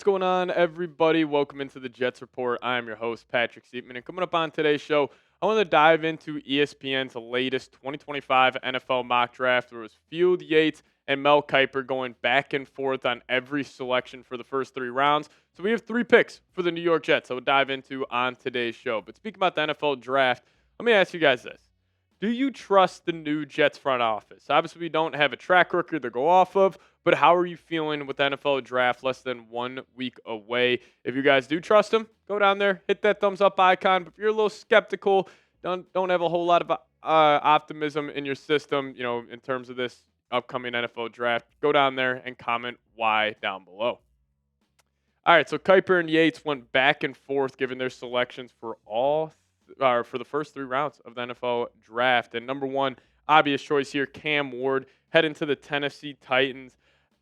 What's going on, everybody? Welcome into the Jets Report. I am your host, Patrick Siepman, and coming up on today's show, I want to dive into ESPN's latest 2025 NFL mock draft, where it was Field Yates and Mel Kiper going back and forth on every selection for the first three rounds. So we have three picks for the New York Jets that we'll dive into on today's show. But speaking about the NFL draft, let me ask you guys this. Do you trust the new Jets front office? Obviously, we don't have a track record to go off of, but how are you feeling with the NFL draft less than 1 week away? If you guys do trust them, go down there, hit that thumbs up icon. But if you're a little skeptical, don't have a whole lot of optimism in your system, in terms of this upcoming NFL draft, go down there and comment why down below. All right, so Kiper and Yates went back and forth giving their selections for for the first three rounds of the NFL draft. And number one, obvious choice here, Cam Ward, heading to the Tennessee Titans.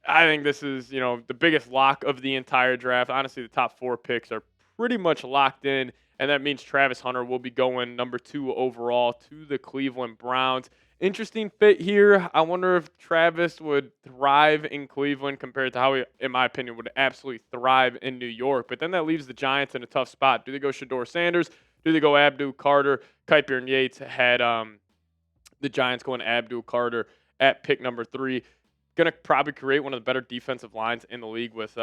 I think this is, the biggest lock of the entire draft. Honestly, the top four picks are pretty much locked in, and that means Travis Hunter will be going number 2 overall to the Cleveland Browns. Interesting fit here. I wonder if Travis would thrive in Cleveland compared to how he, in my opinion, would absolutely thrive in New York. But then that leaves the Giants in a tough spot. Do they go Shador Sanders? Do they go Abdul Carter? Kiper and Yates had the Giants going Abdul Carter at pick number 3. Going to probably create one of the better defensive lines in the league with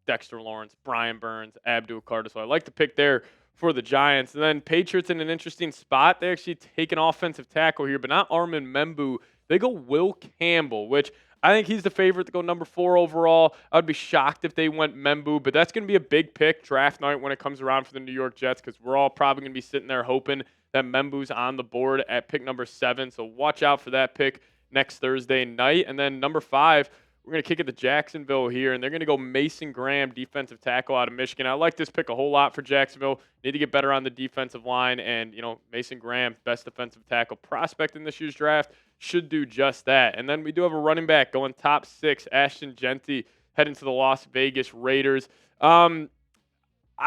Dexter Lawrence, Brian Burns, Abdul Carter. So I like the pick there for the Giants. And then Patriots in an interesting spot. They actually take an offensive tackle here, but not Armand Membou. They go Will Campbell, which I think he's the favorite to go number 4 overall. I would be shocked if they went Membou, but that's going to be a big pick draft night when it comes around for the New York Jets, because we're all probably going to be sitting there hoping that Membou's on the board at pick number 7. So watch out for that pick next Thursday night. And then number 5, we're going to kick it to Jacksonville here, and they're going to go Mason Graham, defensive tackle out of Michigan. I like this pick a whole lot for Jacksonville. Need to get better on the defensive line, and, Mason Graham, best defensive tackle prospect in this year's draft, should do just that. And then we do have a running back going top 6, Ashton Jeanty, heading to the Las Vegas Raiders. I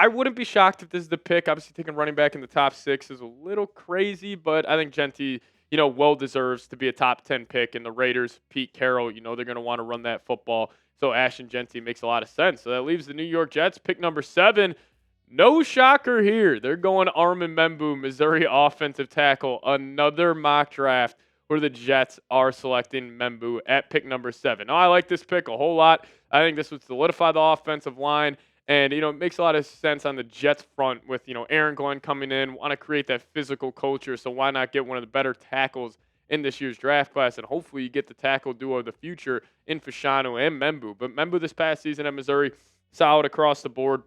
wouldn't be shocked if this is the pick. Obviously, taking running back in the top 6 is a little crazy, but I think Jeanty, well deserves to be a top 10 pick. And the Raiders, Pete Carroll, they're going to want to run that football. So Ashton Jeanty makes a lot of sense. So that leaves the New York Jets, pick number 7. No shocker here. They're going Armand Membou, Missouri offensive tackle. Another mock draft where the Jets are selecting Membou at pick number 7. Now, I like this pick a whole lot. I think this would solidify the offensive line. And, it makes a lot of sense on the Jets front with, Aaron Glenn coming in, want to create that physical culture. So why not get one of the better tackles in this year's draft class? And hopefully you get the tackle duo of the future in Fashanu and Membou. But Membou this past season at Missouri, solid across the board.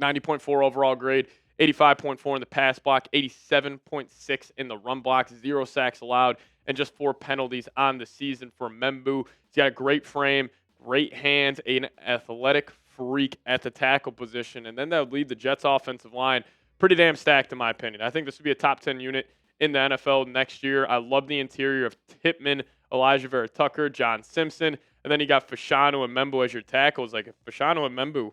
90.4 overall grade, 85.4 in the pass block, 87.6 in the run block, 0 sacks allowed, and just 4 penalties on the season for Membou. He's got a great frame, great hands, an athletic freak at the tackle position, and then that would lead the Jets offensive line pretty damn stacked in my opinion. I think this would be a top 10 unit in the NFL next year. I love the interior of Tippmann, Elijah Vera Tucker, John Simpson, and then you got Fashanu and Membou as your tackles. Like if Fashanu and Membou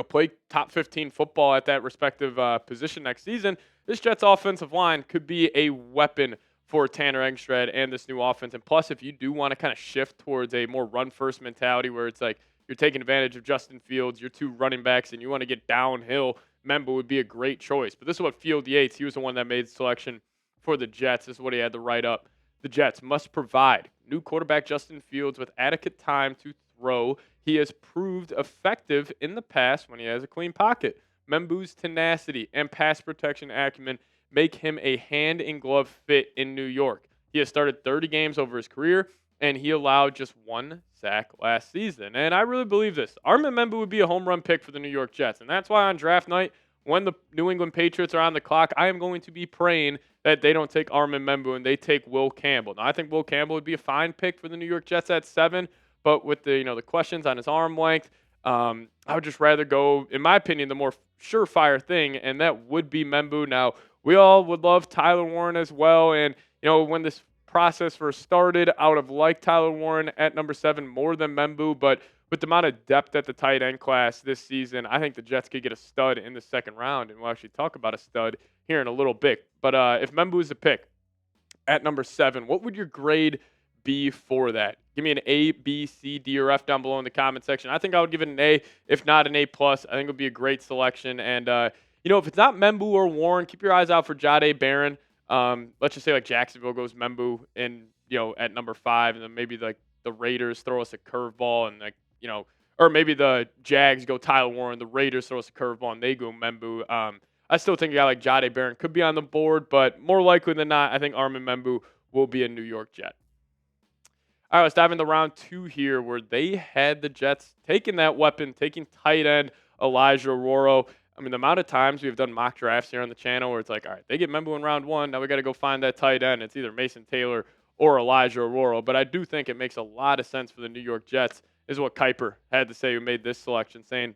play top 15 football at that respective position next season, this Jets offensive line could be a weapon for Tanner Engstrad and this new offense. And plus, if you do want to kind of shift towards a more run-first mentality where it's like you're taking advantage of Justin Fields, your 2 running backs, and you want to get downhill, Membou would be a great choice. But this is what Field Yates, he was the one that made the selection for the Jets. This is what he had to write up. The Jets must provide new quarterback Justin Fields with adequate time to throw. He has proved effective in the past when he has a clean pocket. Membou's tenacity and pass protection acumen make him a hand-in-glove fit in New York. He has started 30 games over his career, and he allowed just 1 sack last season. And I really believe this. Armand Membou would be a home run pick for the New York Jets, and that's why on draft night, when the New England Patriots are on the clock, I am going to be praying that they don't take Armand Membou and they take Will Campbell. Now, I think Will Campbell would be a fine pick for the New York Jets at 7, but with the the questions on his arm length, I would just rather go, in my opinion, the more surefire thing, and that would be Membou. Now, we all would love Tyler Warren as well, and when this process first started, I would have liked Tyler Warren at number 7 more than Membou, but with the amount of depth at the tight end class this season, I think the Jets could get a stud in the second round, and we'll actually talk about a stud here in a little bit. But if Membou is a pick at number 7, what would your grade be for that? Give me an A, B, C, D, or F down below in the comment section. I think I would give it an A, if not an A+. I think it would be a great selection. And, if it's not Membou or Warren, keep your eyes out for Jahdae Barron. Let's just say like Jacksonville goes Membou in, at number 5, and then maybe like the Raiders throw us a curveball and or maybe the Jags go Tyler Warren, the Raiders throw us a curveball and they go Membou. I still think a guy like Jahdae Barron could be on the board, but more likely than not, I think Armand Membou will be a New York Jet. All right, let's dive into round 2 here, where they had the Jets taking that weapon, taking tight end Elijah Arora. I mean, the amount of times we've done mock drafts here on the channel where it's like, all right, they get Membou in round 1, now we got to go find that tight end. It's either Mason Taylor or Elijah Arora. But I do think it makes a lot of sense for the New York Jets, is what Kiper had to say, who made this selection, saying,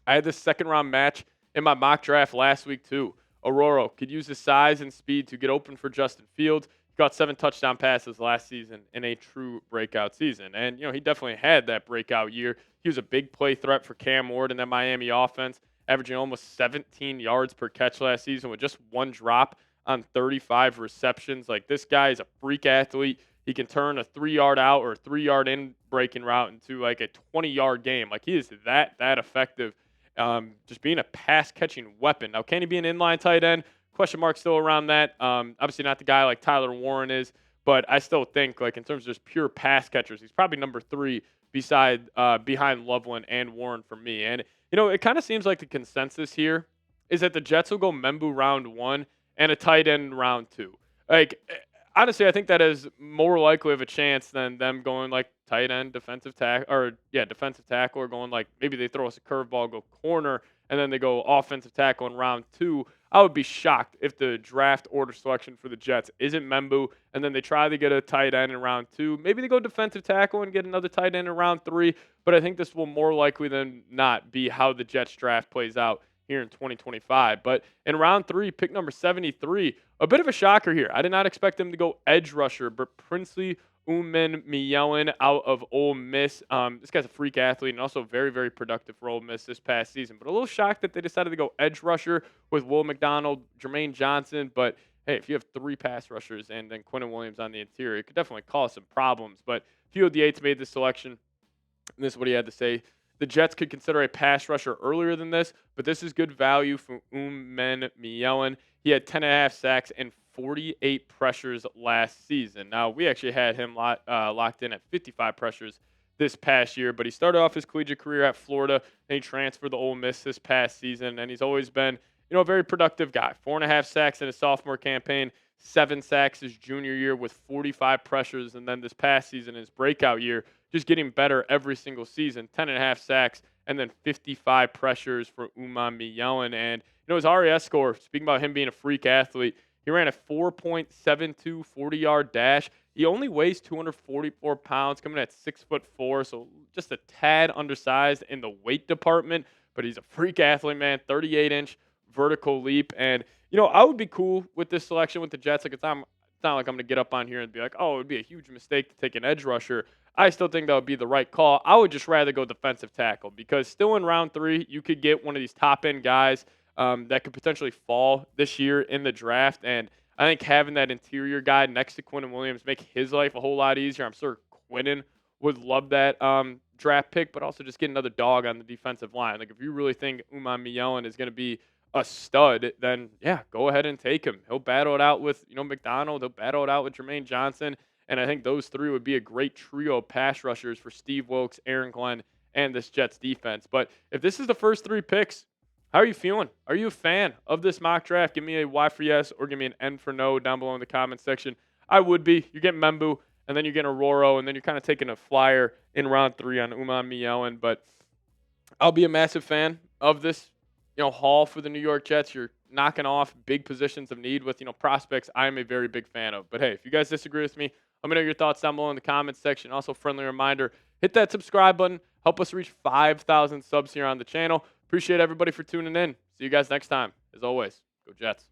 I had this second-round match in my mock draft last week too. Arora could use his size and speed to get open for Justin Fields. Got 7 touchdown passes last season in a true breakout season. And, he definitely had that breakout year. He was a big play threat for Cam Ward in that Miami offense, averaging almost 17 yards per catch last season with just 1 drop on 35 receptions. Like, this guy is a freak athlete. He can turn a 3-yard out or a 3-yard in breaking route into like a 20-yard game. Like, he is that effective, just being a pass-catching weapon. Now, can he be an inline tight end? Question mark still around that. Obviously not the guy like Tyler Warren is, but I still think, like, in terms of just pure pass catchers, he's probably number 3 behind Loveland and Warren for me. And, it kind of seems like the consensus here is that the Jets will go Membou round 1 and a tight end round 2. Like, honestly, I think that is more likely of a chance than them going like tight end, defensive tackle, or going like maybe they throw us a curveball, go corner, and then they go offensive tackle in round 2. I would be shocked if the draft order selection for the Jets isn't Membou, and then they try to get a tight end in round 2. Maybe they go defensive tackle and get another tight end in round 3, but I think this will more likely than not be how the Jets draft plays out here in 2025. But in round 3, pick number 73, a bit of a shocker here. I did not expect them to go edge rusher, but Princely Umanmielen out of Ole Miss. This guy's a freak athlete and also very, very productive for Ole Miss this past season. But a little shocked that they decided to go edge rusher with Will McDonald, Jermaine Johnson. But hey, if you have 3 pass rushers and then Quinnen Williams on the interior, it could definitely cause some problems. But Field Yates made this selection, and this is what he had to say. The Jets could consider a pass rusher earlier than this, but this is good value for Umanmielen. He had 10.5 sacks and 48 pressures last season. Now, we actually had him locked in at 55 pressures this past year, but he started off his collegiate career at Florida, and he transferred to Ole Miss this past season, and he's always been, a very productive guy. 4.5 sacks in his sophomore campaign, 7 sacks his junior year with 45 pressures, and then this past season, his breakout year, just getting better every single season, 10.5 sacks, and then 55 pressures for Umanmielen. And, his RAS score, speaking about him being a freak athlete, he ran a 4.72 40-yard dash. He only weighs 244 pounds, coming at 6'4", so just a tad undersized in the weight department, but he's a freak athlete, man, 38-inch vertical leap. And, I would be cool with this selection with the Jets. Like, it's not like I'm going to get up on here and be like, oh, it would be a huge mistake to take an edge rusher. I still think that would be the right call. I would just rather go defensive tackle, because still in round 3, you could get one of these top-end guys that could potentially fall this year in the draft. And I think having that interior guy next to Quinnen Williams make his life a whole lot easier. I'm sure Quinnen would love that draft pick, but also just get another dog on the defensive line. Like, if you really think Umanmielen is going to be a stud, then yeah, go ahead and take him. He'll battle it out with McDonald. He'll battle it out with Jermaine Johnson, and I think those 3 would be a great trio of pass rushers for Steve Wilks, Aaron Glenn, and this Jets defense. But if this is the first 3 picks, how are you feeling? Are you a fan of this mock draft? Give me a Y for yes or give me an N for no down below in the comment section. I would be. You're getting Membou, and then you're getting Arora, and then you're kind of taking a flyer in round 3 on Umanmielen. But I'll be a massive fan of this haul for the New York Jets. You're knocking off big positions of need with prospects I'm a very big fan of. But hey, if you guys disagree with me, let me know your thoughts down below in the comments section. Also, friendly reminder, hit that subscribe button. Help us reach 5,000 subs here on the channel. Appreciate everybody for tuning in. See you guys next time. As always, go Jets.